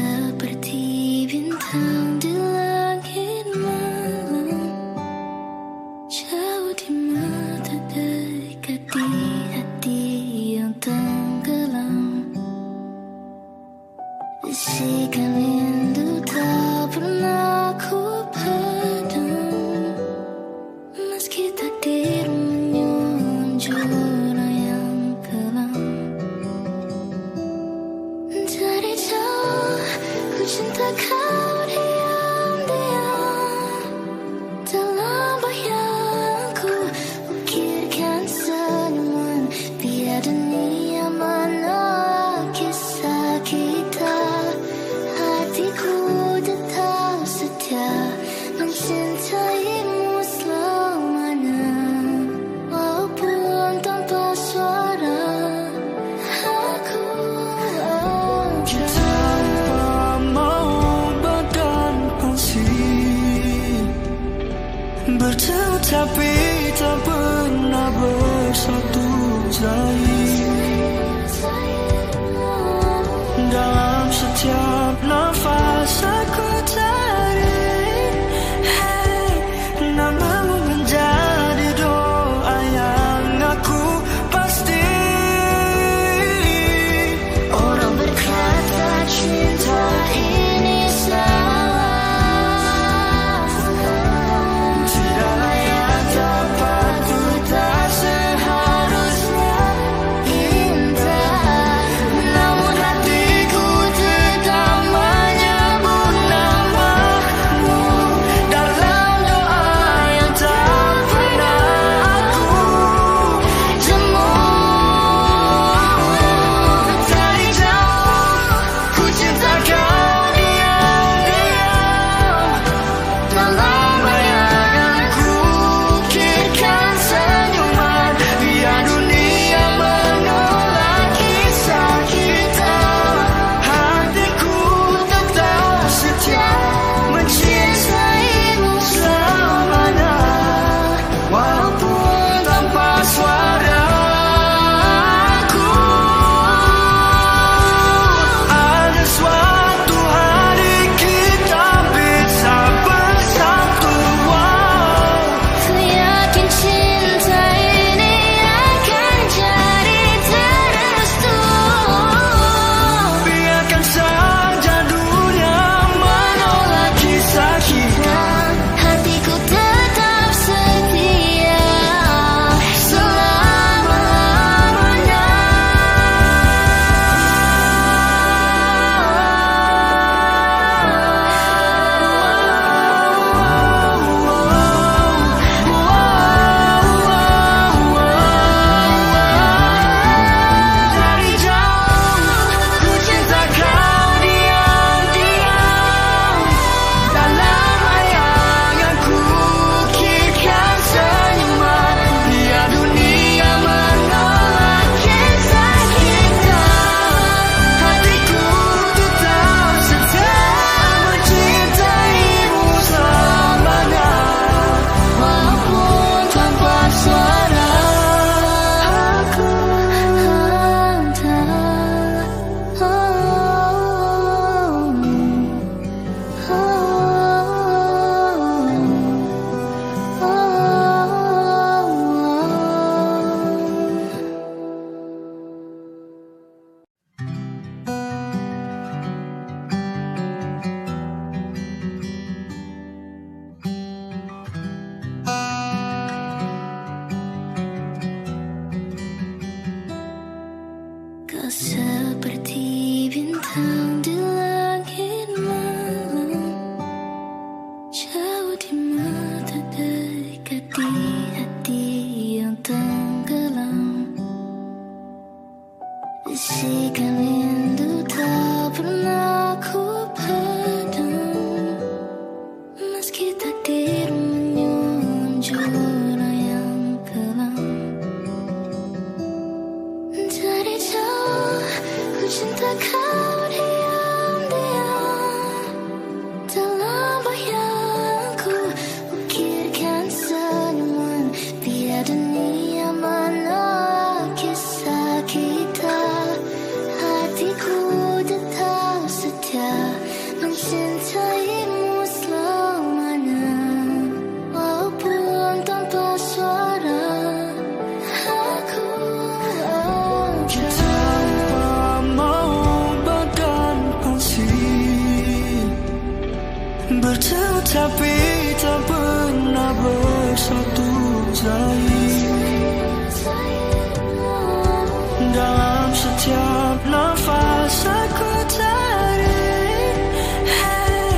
seperti bintang di langit malam, jauh di mata, dekat di hati yang tenggelam. Bisikan rindu tak pernah ku padam, meski takdir menyulam jurang yang kelam. Dari jauh ku cinta kau diam-diam, dalam bayangku ukirkan senyuman, biar dunia menolak kisah kita. Hatiku Bertemu tapi tak pernah bersatu dalam setiap nafas aku tarik. Hey,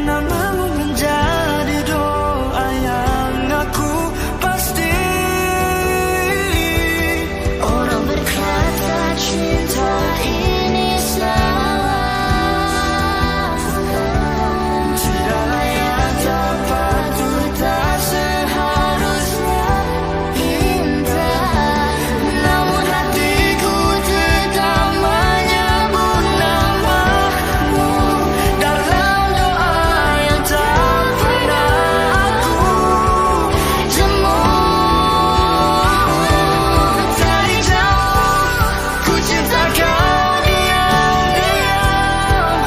namamu menjadi doa yang aku pasti. Orang berkata cinta ini salah, Tidaklah yang dapat tak seharusnya indah. namun hatiku tetap menyebut namamu Dalam doa yang tak pernah aku temu. Dari jauh ku cinta kau diam-diam,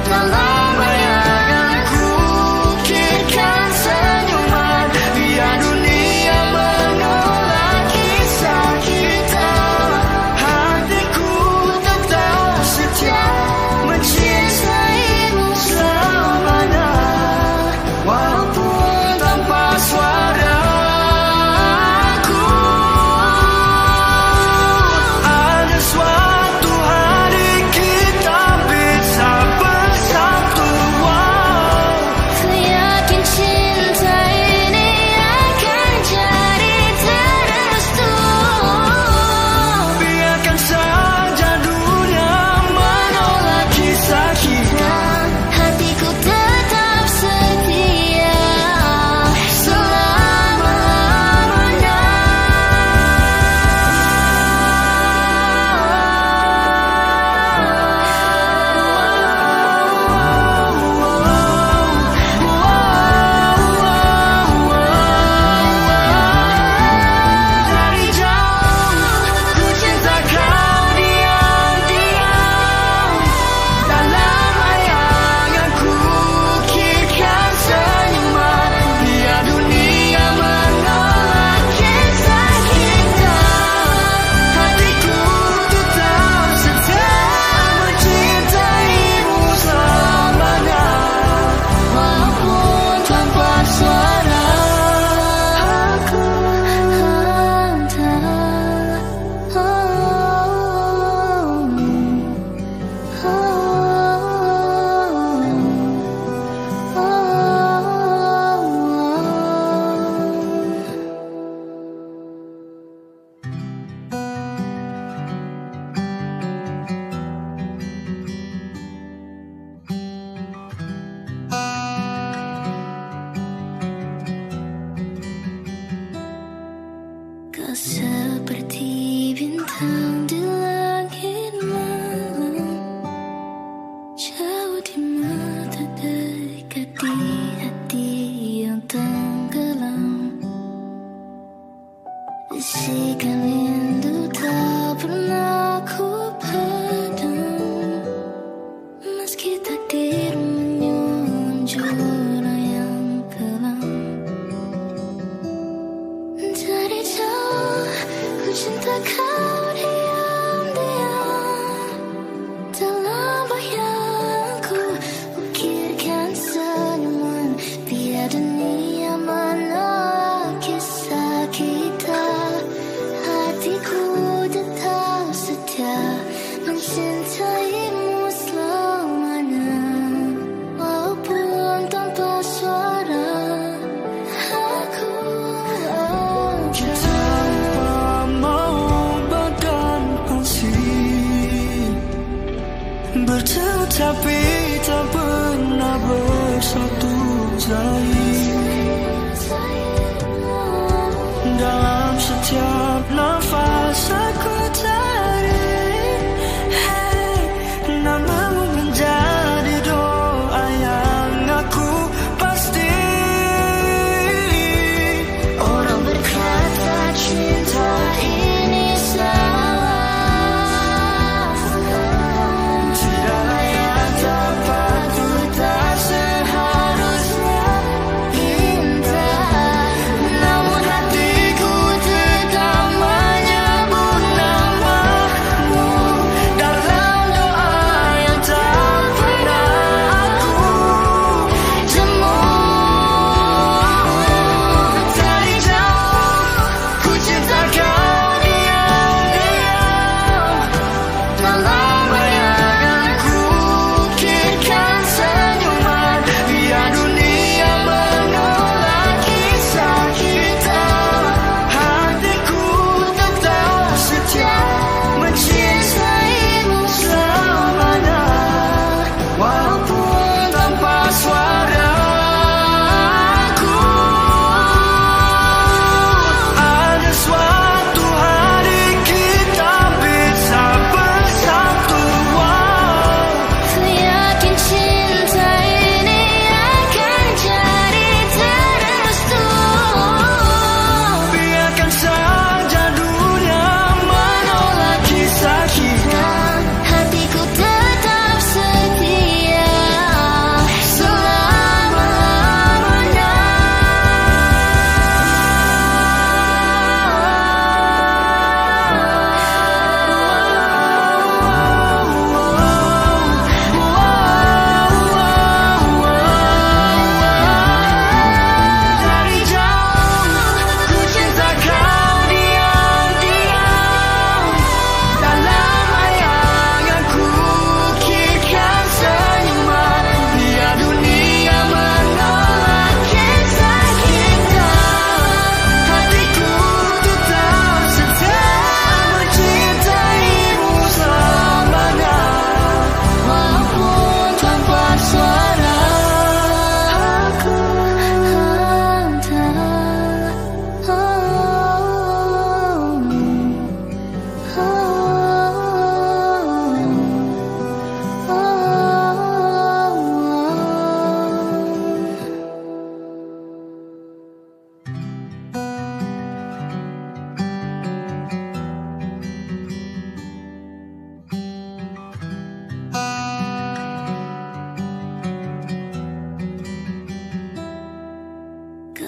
dalam bayanganku ukirkan senyuman. Biar dunia menolak kisah kita, hatiku tetap setia mencintaimu selamanya. Walaupun tanpa suara aku, ada suatu hari kita bisa bersatu. ku yakin cinta ini akan jadi terrestu. Biarkan saja dunia menolak kisah kita, Hatiku tetap setia selama-lamanya. dari jauh ku cinta kau diam-diam, dalam bayanganku ukirkan senyuman. Biar dunia menolak kisah kita, hatiku tetap setia mencintaimu selamanya. Walaupun tanpa suara aku hantar. Kau seperti bintang di langit malam, jauh di mata, dekat di hati yang tenggelam. Bisikan rindu tak pernah ku padam, meski takdir menyulam jurang yang kelam. Dari jauh ku cinta kau diam-diam, dalam bayangku ukirkan senyuman. Biar dunia menolak kisah kita, hatiku tetap setia mencintaimu selamanya. Walaupun tanpa suara aku Tanpa mau badan pasir, bertemu tapi tak pernah bersatu dalam setiap nafas aku tarik. Hey, namamu menjadi doa yang aku pasti. Orang berkata cinta ini salah, Tidaklah yang dapat tak seharusnya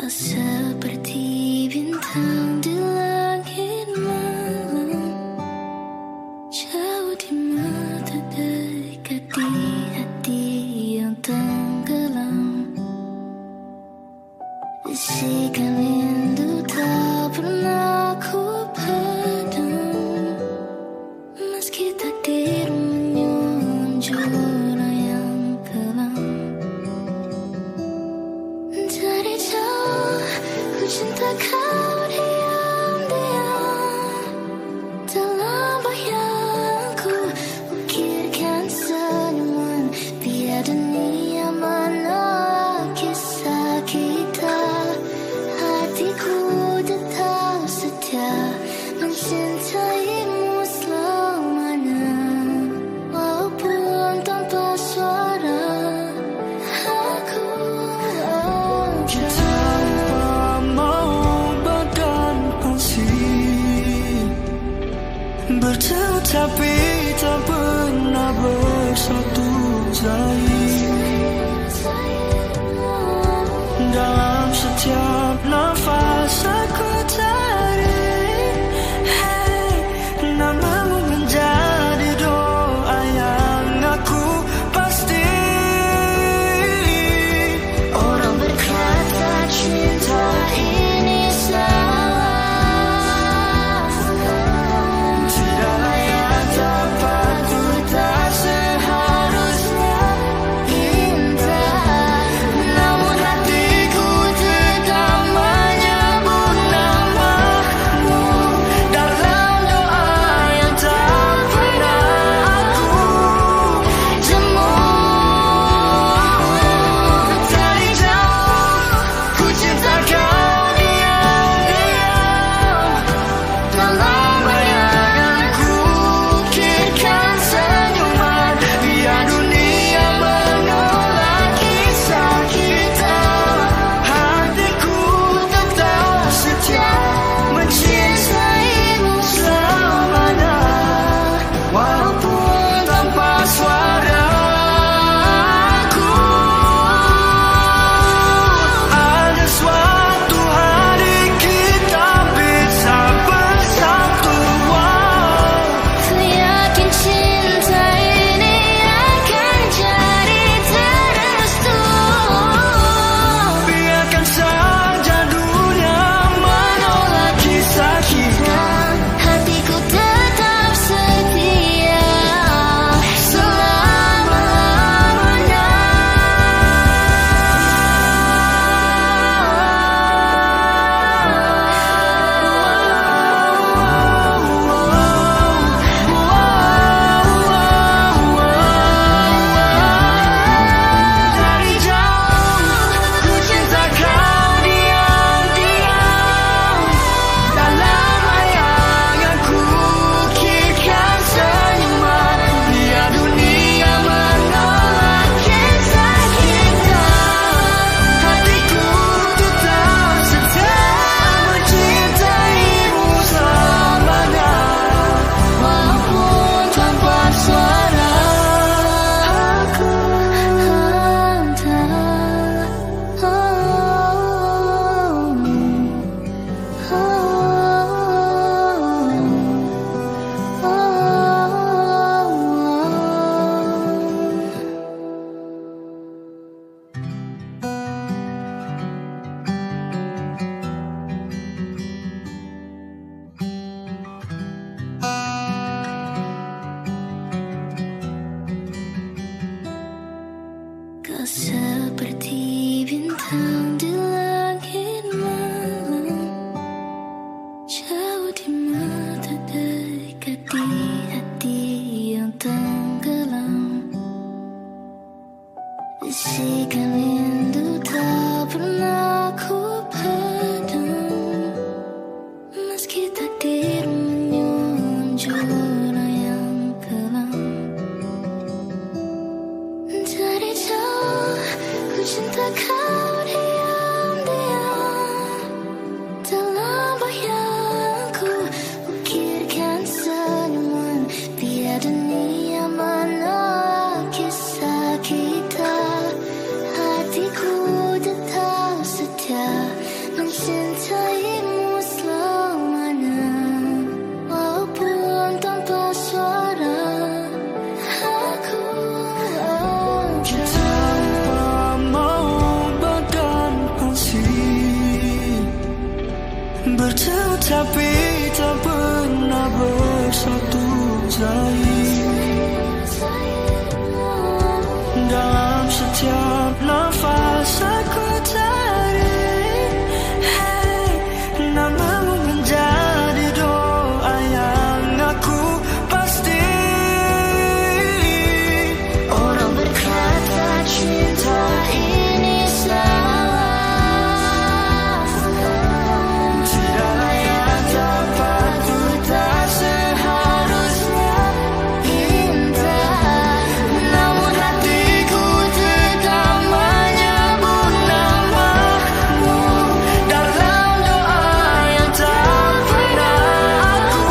Kau seperti bintang di langit malam, jauh di mata, dekat di hati yang tenggelam. Bisikan rindu tak pernah ku padam, meski takdir menyusun jurang yang kelam. Dari jauh ku cinta kau diam-diam, dalam bayangku ukirkan senyuman, biar dunia menolak kisah kita. Hatiku tetap setia mencintaimu selamanya, walaupun tanpa suara. Bertemu tapi tak pernah bersatu dalam setiap nafas aku tarik. Hey, namamu menjadi doa yang aku pasti. Orang berkata cinta ini salah, kau seperti bintang di langit malam, jauh di mata, dekat di hati yang tenggelam. Bisikan rindu tak pernah ku padam, meski takdir menyusun jurang yang kelam. Dari jauh ku cinta kau diam-diam, dalam bayangku ukirkan senyuman, biar dunia menolak kisah kita. Hatiku tetap setia tapi tak pernah bersatu zahir. Dalam setiap nafas aku tarik, hey, namamu menjadi doa yang aku pasti. Orang berkata cinta ini salah, Tidaklah yang dapat ku tak seharusnya indah. Namun hatiku tetap menyebut namamu dalam doa yang tak pernah aku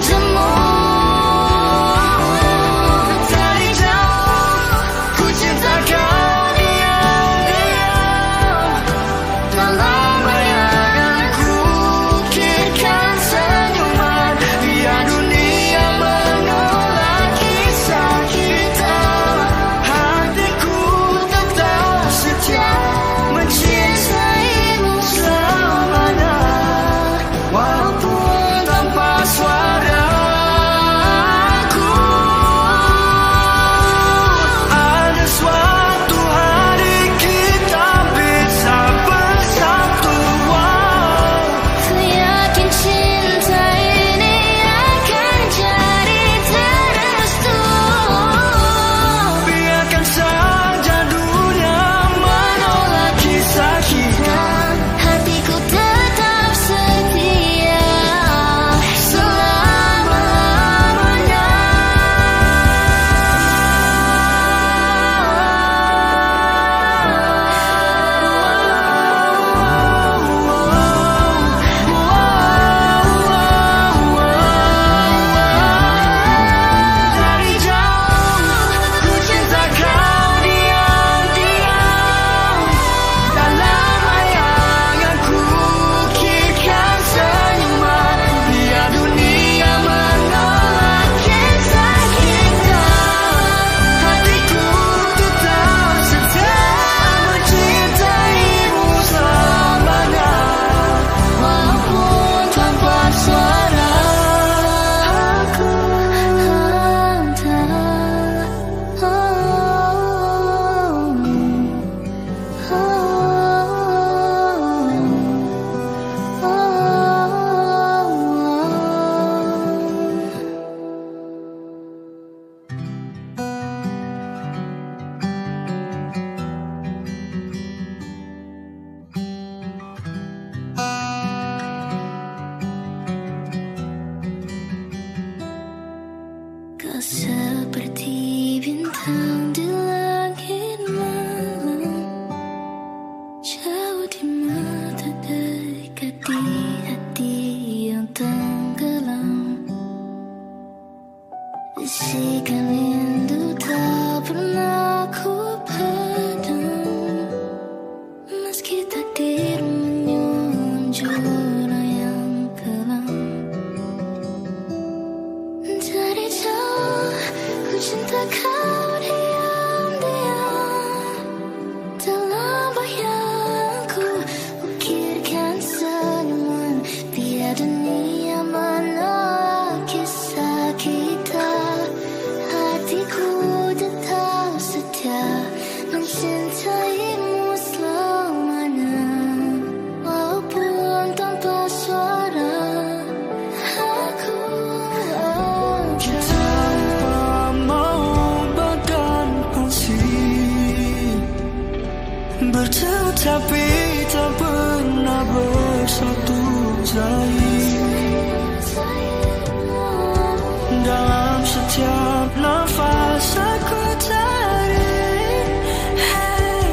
jemu. Dari jauh ku cinta kau diam-diam. dalam bayanganku, ukirkan senyuman. Biar dunia menolak kisah kita, hatiku tetap setia mencintaimu selamanya. Walaupun tanpa suara aku, ada suatu hari kita bisa bersatu. Ku yakin cinta ini akan jadi terrestu. Biarkan saja dunia menolak kisah kita, Dan hatiku tetap setia selama-lamanya. dari jauh ku cinta kau diam-diam. Dalam bayanganku, ukirkan senyuman. Biar dunia menolak kisah kita, hatiku tetap setia mencintaimu selamanya. Walaupun tanpa suara aku hantar. Kau seperti bintang di langit malam, jauh di mata, dekat di hati yang tenggelam. Bisikan rindu tak pernah ku padam, meski takdir menyulam jurang yang kelam. Dari jauh ku cinta kau diam-diam. Dalam bayangku ukirkan senyuman. Biar dunia menolak kisah kita, hatiku tetap setia mencintaimu selamanya. Walaupun tanpa suara aku Tanpa mau badan pasir, bertemu tapi tak pernah bersatu zahir. Dalam setiap nafas aku tarik, hey,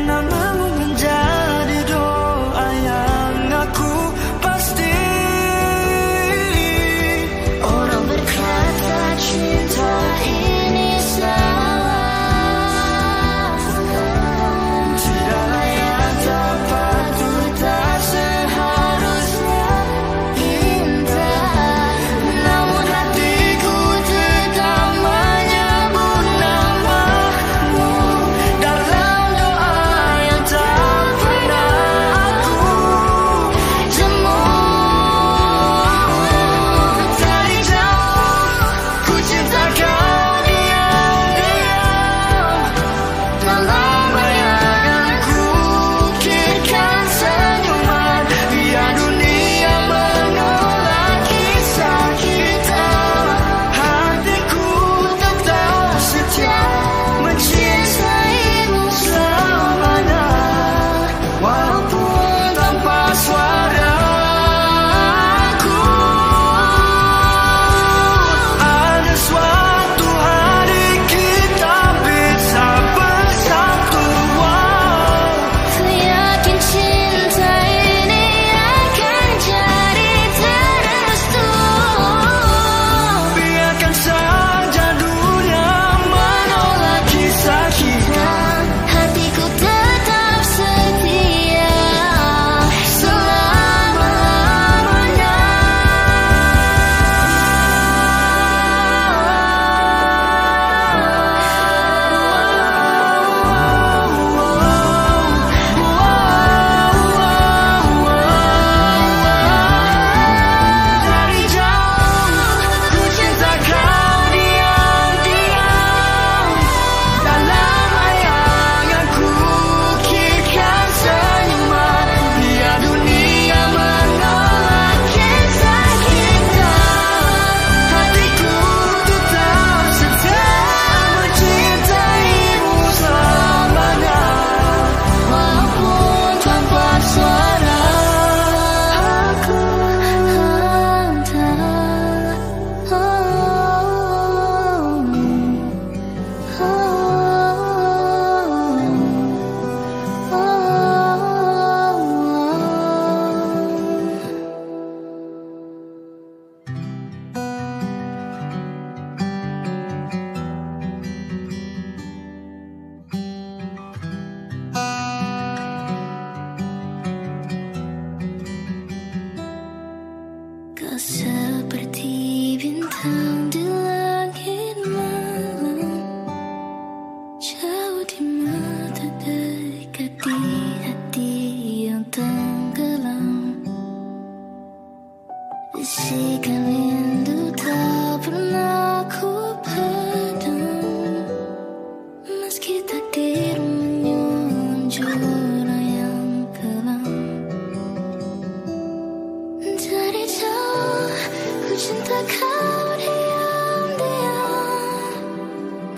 namamu menjadi doa yang aku pasti. Orang berkata cinta ini salah, Tidaklah yang dapat ku tak seharusnya di mata dekat di hati yang tenggelam. Bisikan rindu tak pernah ku padam, meski takdir menyusun jurang yang kelam. Dari jauh ku cinta kau diam-diam,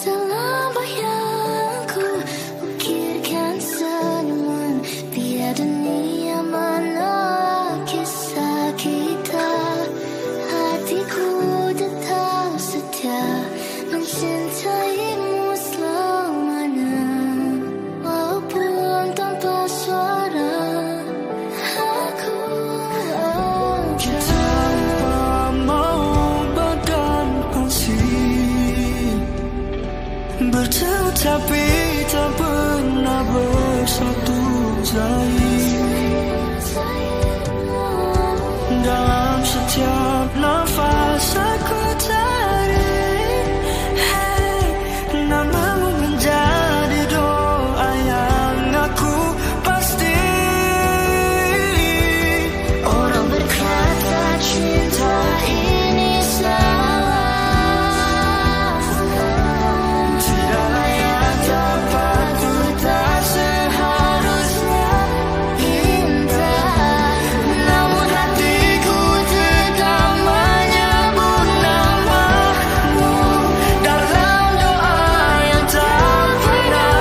dalam bayangku ukirkan senyuman, biar dunia menolak kisah kita. Hatiku tetap setia mencintaimu selamanya, walaupun tanpa suara. Aku Tanpa mau badan kongsi, bertemu tapi tak pernah bersatu dalam setiap nafas aku tarik. Hey, namamu menjadi doa yang aku pasti. Orang berkata cinta ini salah, Tidak layak dapat ku tak seharusnya indah. Namun hatiku tetap menyebut namamu dalam doa yang tak pernah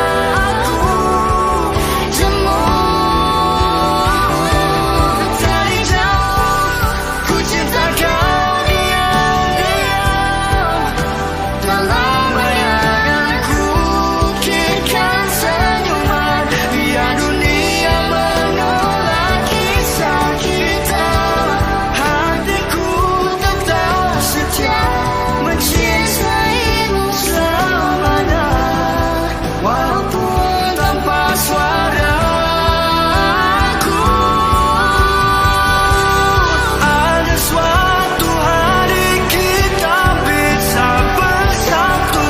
aku jemu. dari jauh. Ku cinta kau diam-diam, dalam bayanganku ukirkan senyuman, biar dunia menolak kisah kita. Hatiku tetap setia mencintaimu selamanya, walaupun tanpa suara. Ada suatu hari kita bisa bersatu.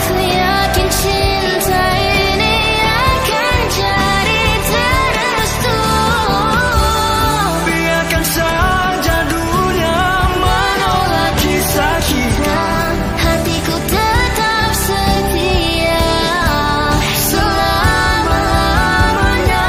Ku yakin cinta ini akan jadi terrestu. Biarkan saja dunia menolak kisah kita. Hatiku tetap setia selama-lamanya.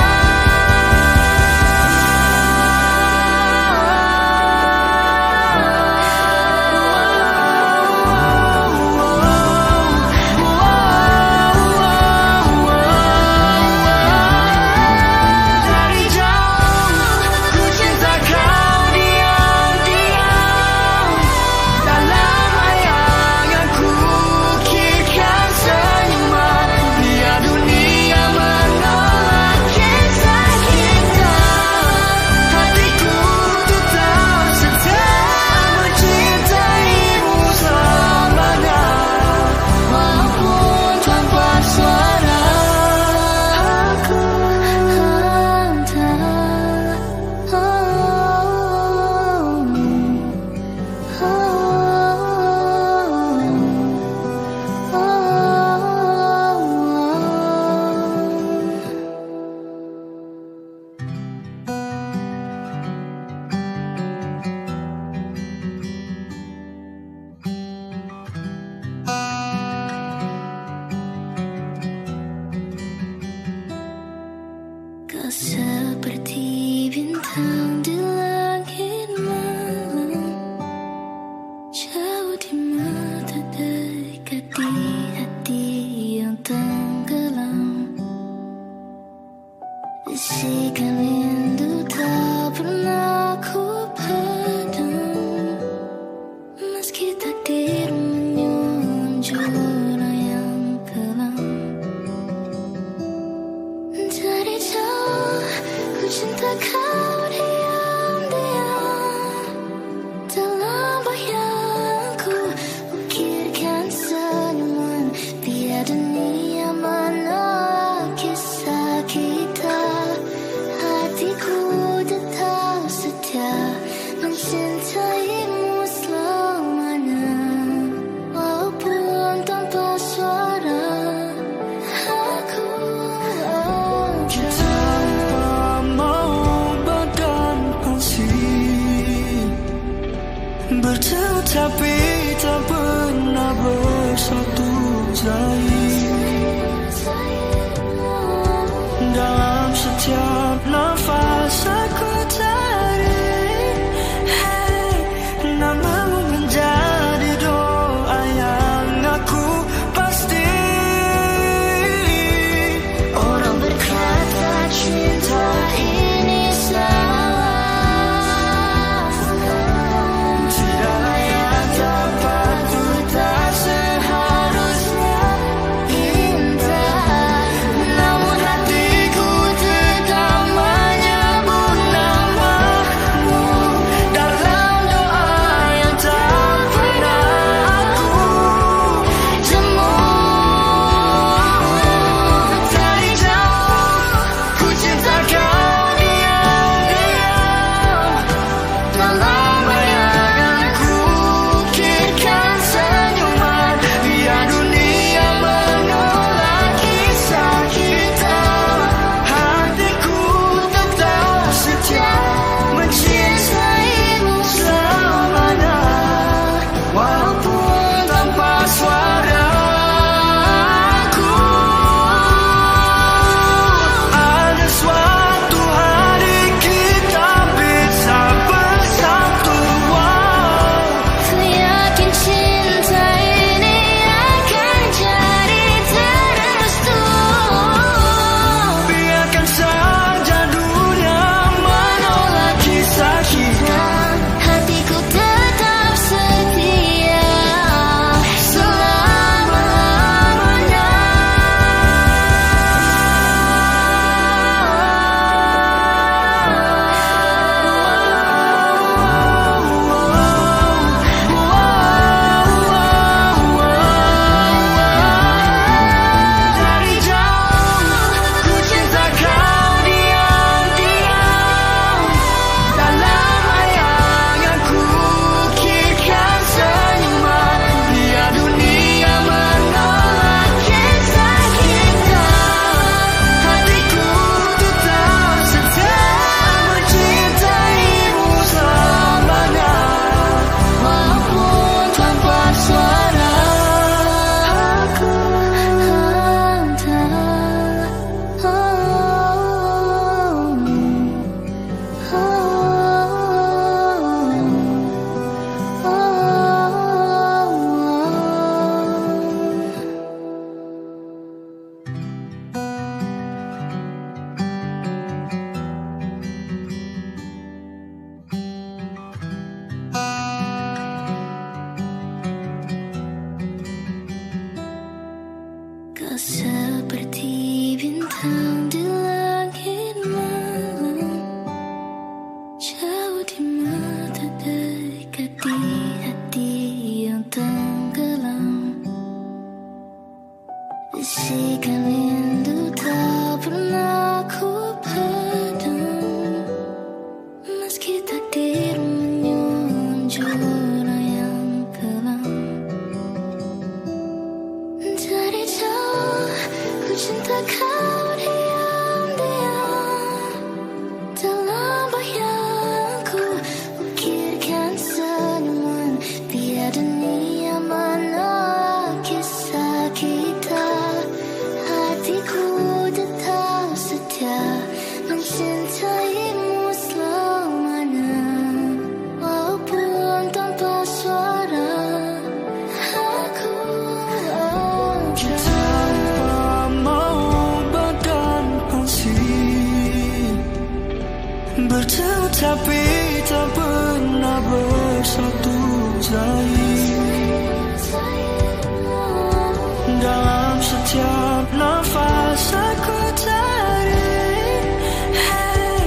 Dari jauh ku cinta kau diam-diam, dalam bayanganku ukirkan senyuman, biar dunia menolak kisah kita. Hatiku tetap setia mencintaimu selamanya, Walaupun tanpa suara, aku hantar. Kau seperti bintang di langit malam, jauh di mata dekat di hati yang tenggelam. Bisikan rindu tak pernah ku padam, meski takdir menyusun jurang yang kelam. Dari jauh ku cinta kau diam-diam, dalam bayangku ukirkan senyuman, biar dunia menolak kisah kita. Hatiku tetap setia mencintaimu selamanya, walaupun tanpa suara. Dalam setiap nafas aku tarik, hey, namamu menjadi doa yang aku pasti. Orang berkata cinta ini salah, tidaklah yang dapat ku tak seharusnya indah. Namun hatiku tetap menyebut namamu dalam doa yang tak pernah aku jemu. Dari jauh ku cinta kau diam-diam, dalam bayanganku ukirkan senyuman. Biar dunia menolak kisah kita, hatiku tetap setia mencintaimu selamanya. Walaupun tanpa suara aku, ada suatu hari kita bisa bersatu. Ku yakin cinta ini akan jadi terrestu. Biarkan saja dunia menolak kisah kita, hatiku tetap setia selama-lamanya. Dari jauh ku cinta kau diam-diam, dalam bayanganku ukirkan senyuman. Biar dunia menolak kisah kita, hatiku tetap setia mencintaimu selamanya. Walaupun tanpa suara aku Kau seperti bintang di langit malam, jauh di mata, dekat di hati yang tenggelam. Bisikan rindu tak pernah ku padam, meski takdir menyulam jurang yang kelam. Dari jauh ku cinta kau diam-diam, dalam bayanganku ukirkan senyuman. Biar dunia menolak kisah kita, hatiku tetap setia mencintaimu selamanya. Walaupun tanpa suara aku tanpa mau badan asing, bertemu tapi tak pernah bersatu dalam setiap nafas aku tarik, hey,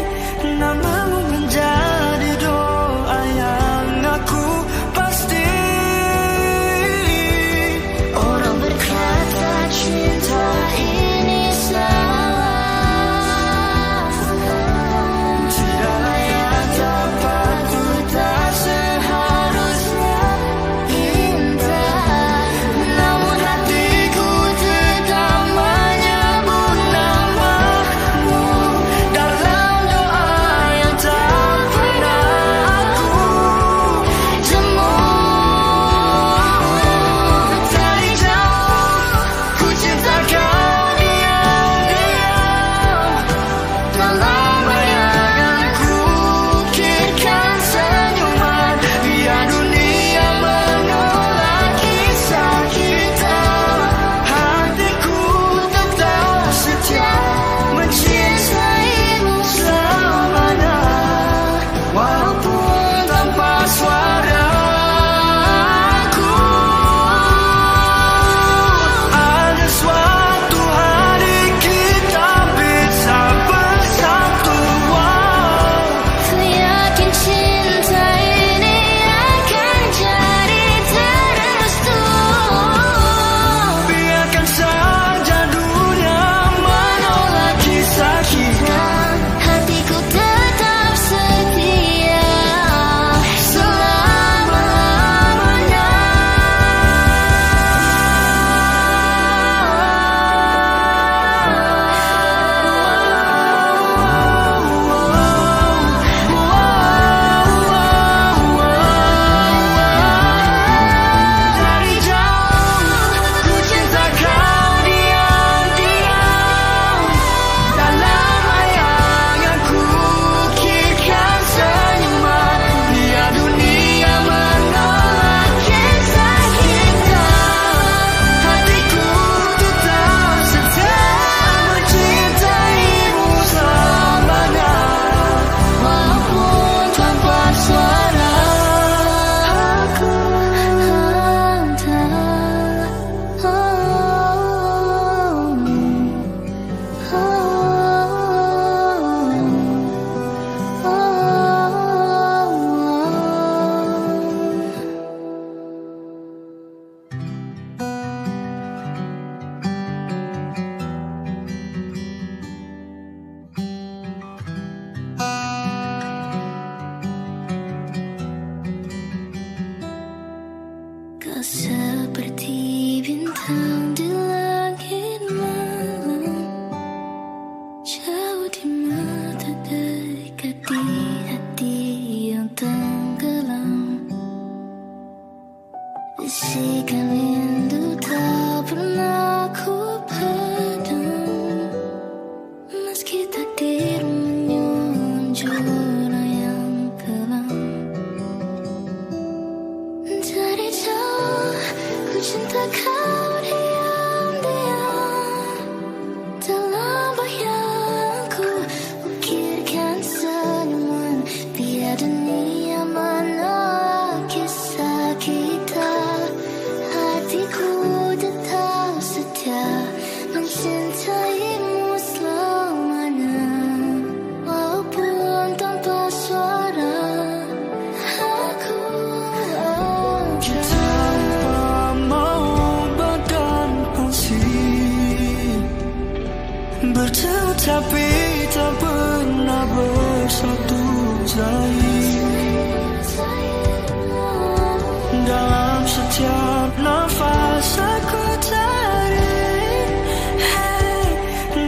namamu menjadi doa yang aku pasti. Orang berkata cinta ini salah, tidaklah yang dapat ku tak seharusnya Bertemu tapi tak pernah bersatu dalam setiap nafas aku tarik. Hey,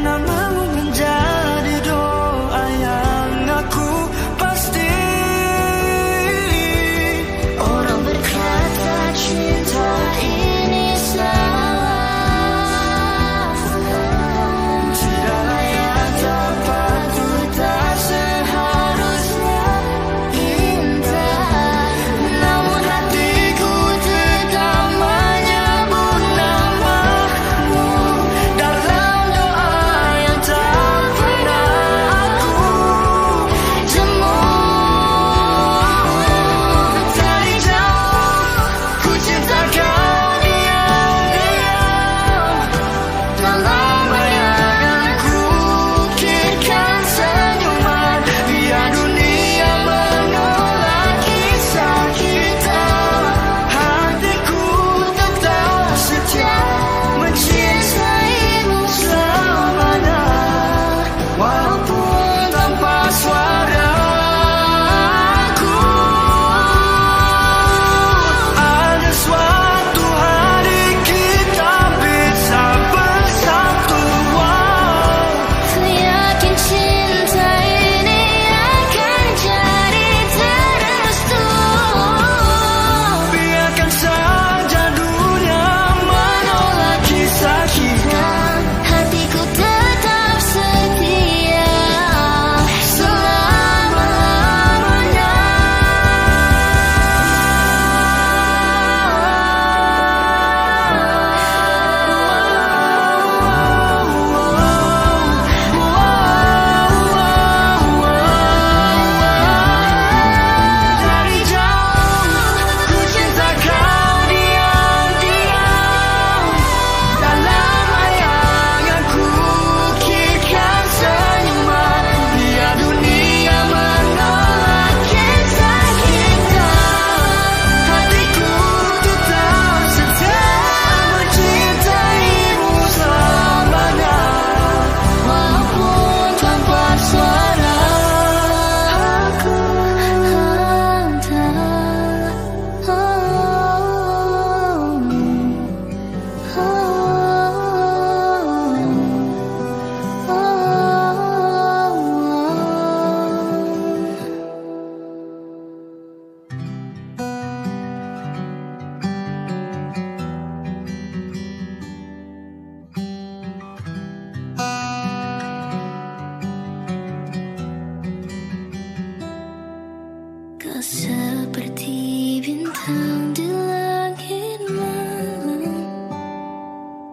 namamu menjadi doa yang aku pasti. Orang berkata cinta ini salah, tidaklah yang dapat ku tak seharusnya indah. namun hatiku tetap menyebut namamu Dalam doa yang tak pernah aku jemu. dari jauh. Ku cinta kau diam-diam. Dalam bayanganku ukirkan senyuman. Biar dunia menolak kisah kita. Hatiku tetap setia mencintaimu selamanya. Walaupun tanpa suara aku. Ada suatu hari kita bisa bersatu. Ku yakin cinta ini akan jadi terus. Biarkan saja dunia menolak kisah kita. Hatiku tetap setia selama-lamanya. Dari jauh ku cinta kau diam-diam. Dalam bayanganku ukirkan senyuman. Biar dunia menolak kisah kita. Hatiku tetap setia mencintaimu selamanya. Walaupun tanpa suara aku hantar. Kau seperti bintang di langit malam,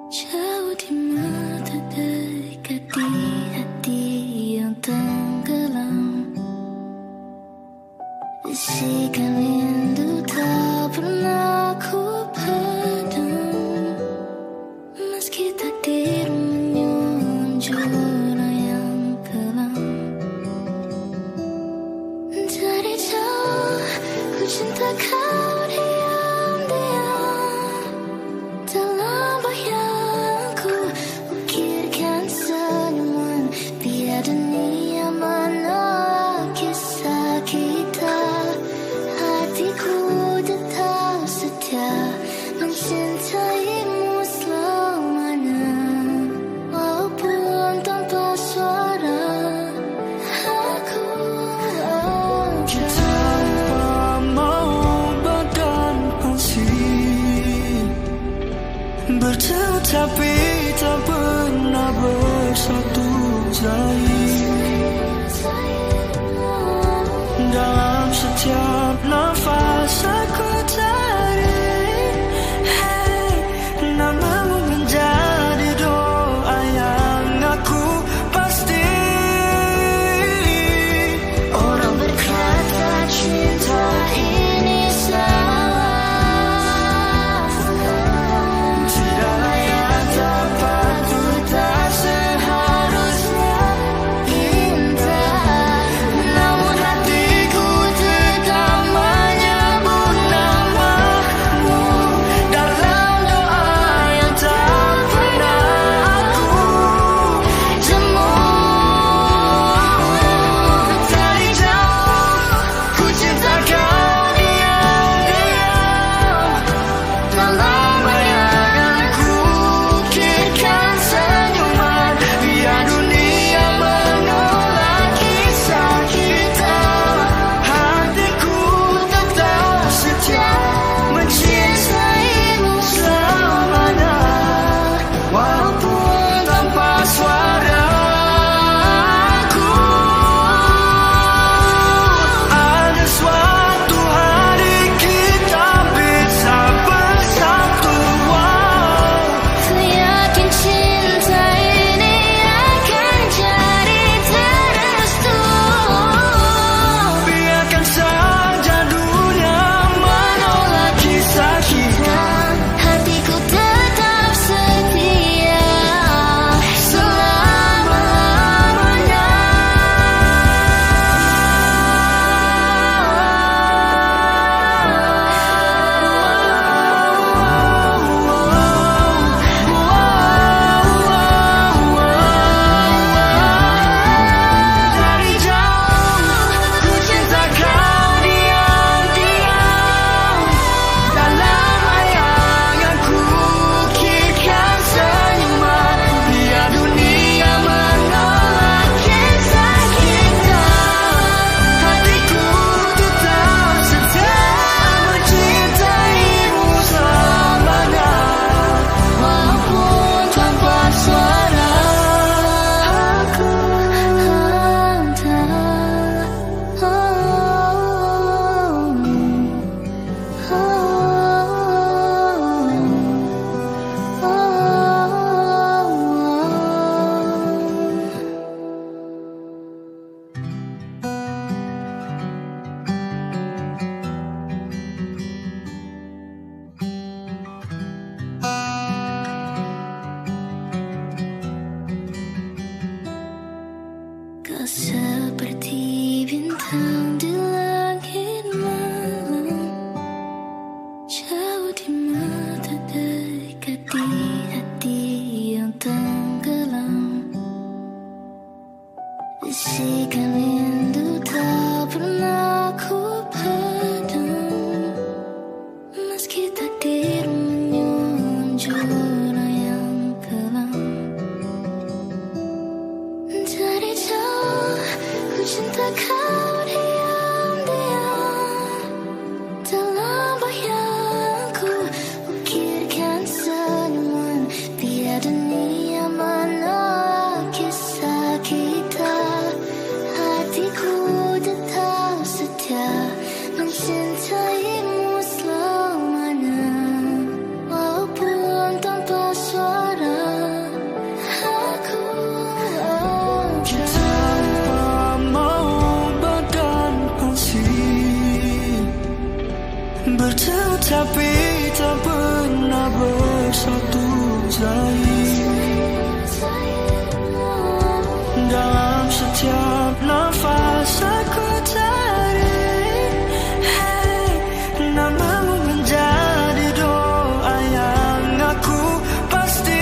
jauh di mata, dekat di hati yang tenggelam. Bisikan rindu tak pernah ku padam, meski takdir menyusun jurang yang kelam. Dari jauh ku cinta kau diam-diam. Dalam bayangku ukirkan senyuman. Biar dunia menolak kisah kita. Hatiku tetap setia mencintaimu selamanya. Walaupun tanpa suara aku Tanpa mau badan asing, bertemu tapi tak pernah bersatu dalam setiap nafas aku tarik. Hey, namamu menjadi doa yang aku pasti. Orang berkata cinta ini salah, Tidaklah yang dapat seperti bintang di langit malam, jauh di mata, dekat di hati yang tenggelam. Bisikan rindu tak pernah ku padam, meski takdir menyusun jurang yang kelam. Dari jauh ku cinta kau diam-diam, dalam bayangku ukirkan senyuman, biar dunia menolak kisah kita. Hatiku tetap setia mencintaimu selamanya, walaupun tanpa suara. Aku tanpa mengubah dan pasti bertemu tapi tak pernah bersatu dalam setiap nafas aku tarik. Hey, namamu menjadi doa yang aku pasti.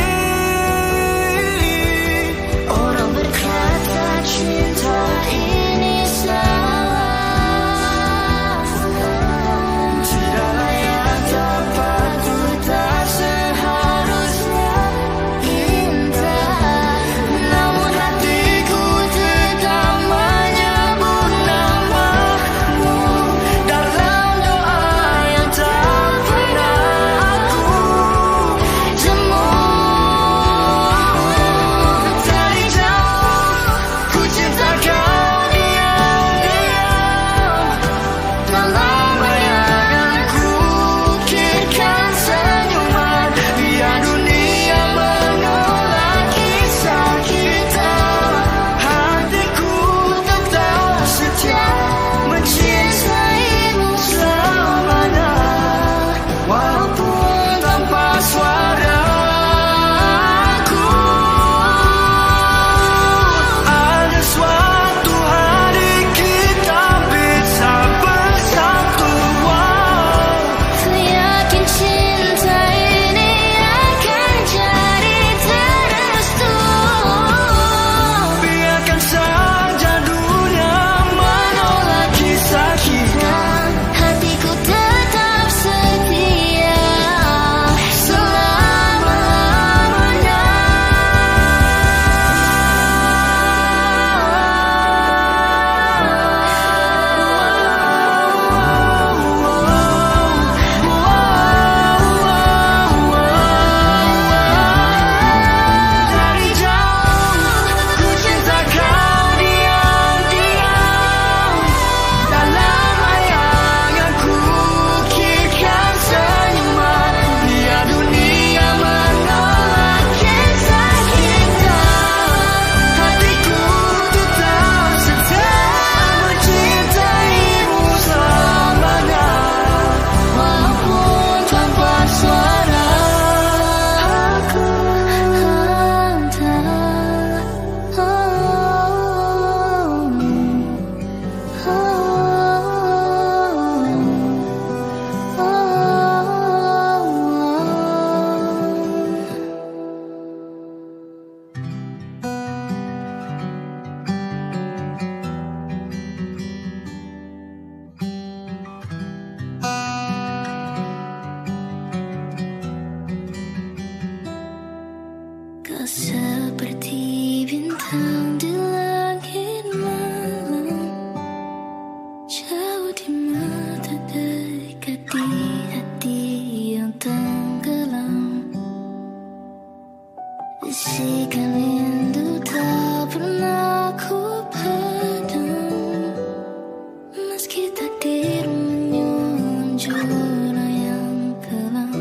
orang berkata cinta ini salah, Tidaklah yang dapat ku tak seharusnya indah. Namun hatiku tetap menyebut namamu dalam doa yang tak pernah aku jemu. Dari jauh ku cinta kau diam-diam, dalam bayanganku ukirkan senyuman, biar dunia menolak kisah kita. Hatiku tetap setia mencintaimu selamanya, walaupun tanpa suara. Ada suatu hari kita bisa bersatu. ku yakin cinta ini akan jadi terrestu. Biarkan saja dunia menolak kisah kita. Hatiku tetap setia selama-lamanya. Dari jauh ku cinta kau diam-diam, dalam bayanganku ukirkan senyuman, biar dunia menolak kisah kita. Hatiku tetap setia mencintaimu selamanya, Walaupun tanpa suara, aku hantar. Kau seperti bintang di langit malam, jauh di mata, dekat di hati yang tenggelam. Bisikan rindu tak pernah ku padam, meski takdir menyusun jurang yang kelam.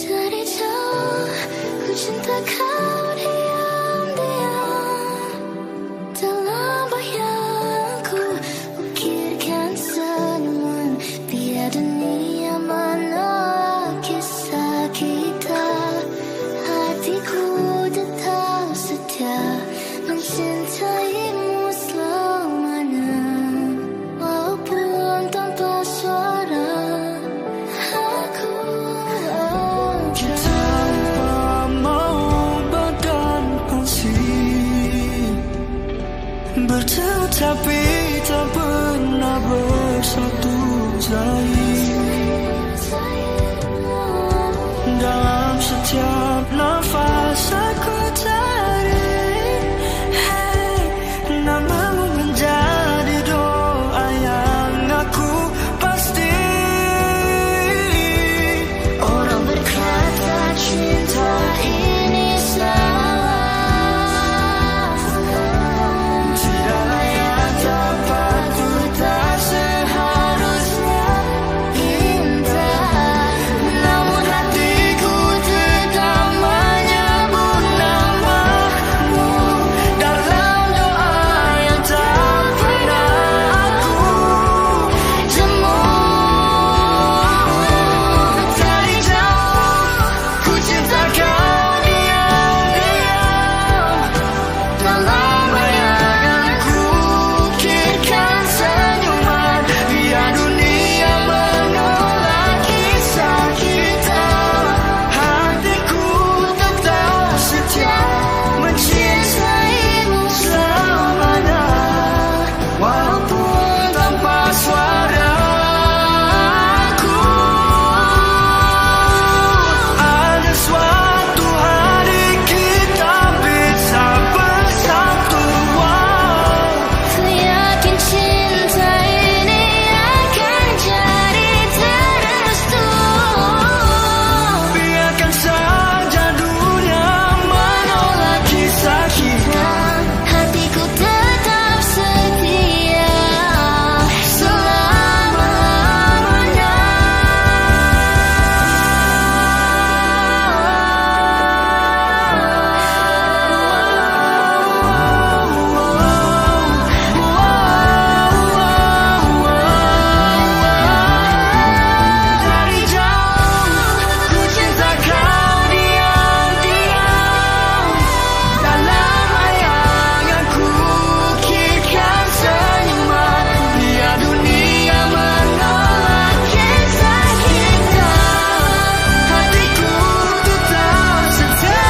Dari jauh ku cinta kau diam-diam, dalam bayangku ukirkan senyuman, biar dunia menolak kisah kita. Hatiku tetap setia tapi tak pernah bersatu lagi. Dalam setiap nafas aku cari, hey, namamu menjadi doa yang aku pasti. Orang berkata cinta ini salah, tidaklah yang dapat ku tak seharusnya indah. Namun hatiku tetap menyebut namamu dalam doa yang tak pernah aku jemu. Dari jauh ku cinta kau diam-diam, dalam bayanganku ukirkan senyuman. Biar dunia menolak kisah kita, hatiku tetap setia mencintaimu selamanya. Walaupun tanpa suara aku, ada suatu hari kita bisa bersatu. ku yakin cinta ini akan jadi terrestu. Biarkan saja dunia menolak kisah kita, Hatiku tetap setia selamanya. dari jauh ku cinta kau diam-diam, dalam bayanganku ukirkan senyuman. Biar dunia menolak kisah kita, hatiku tetap setia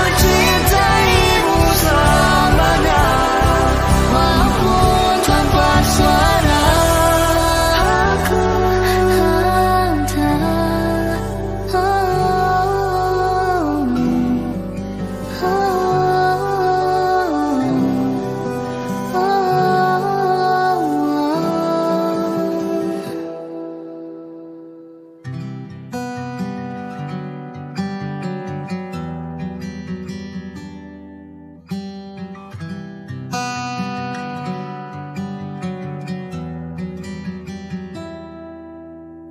mencintaimu selamanya. Walaupun tanpa suara aku hantar,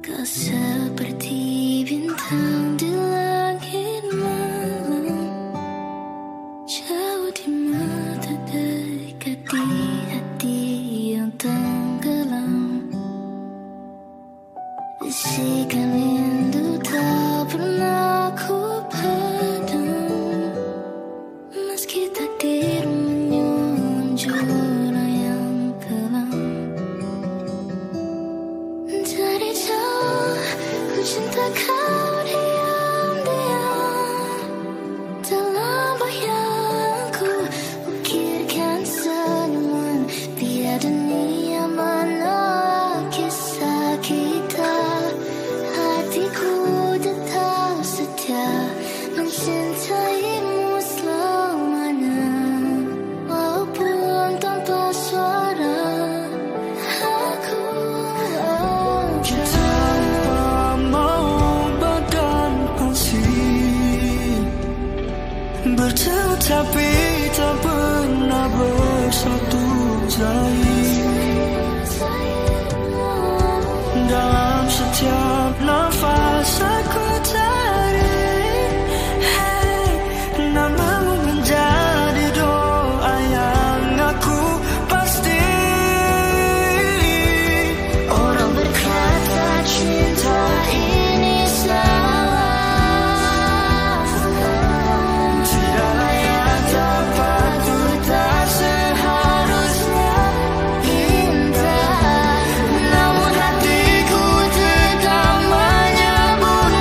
Kau seperti bintang di langit malam, jauh di mata, dekat di hati yang tenggelam. Bisikan rindu tak pernah ku padam, meski takdir menyulam jurang yang kelam. Dari jauh ku cinta kau diam-diam, dalam bayanganku ukirkan senyuman. Biar dunia menolak kisah kita, hatiku tetap setia mencintaimu selamanya. Walaupun tanpa suara aku Tanpa mau badan pasti bertemu tapi tak pernah bersatu lagi. Dalam setiap nafas aku cari, hey, namamu menjadi doa yang aku pasti. Orang berkata cinta ini salah, Tidaklah yang dapat ku tak seharusnya indah. Namun hatiku tetap menyebut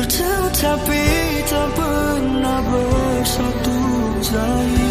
Tetapi tak pernah bersatu sayang.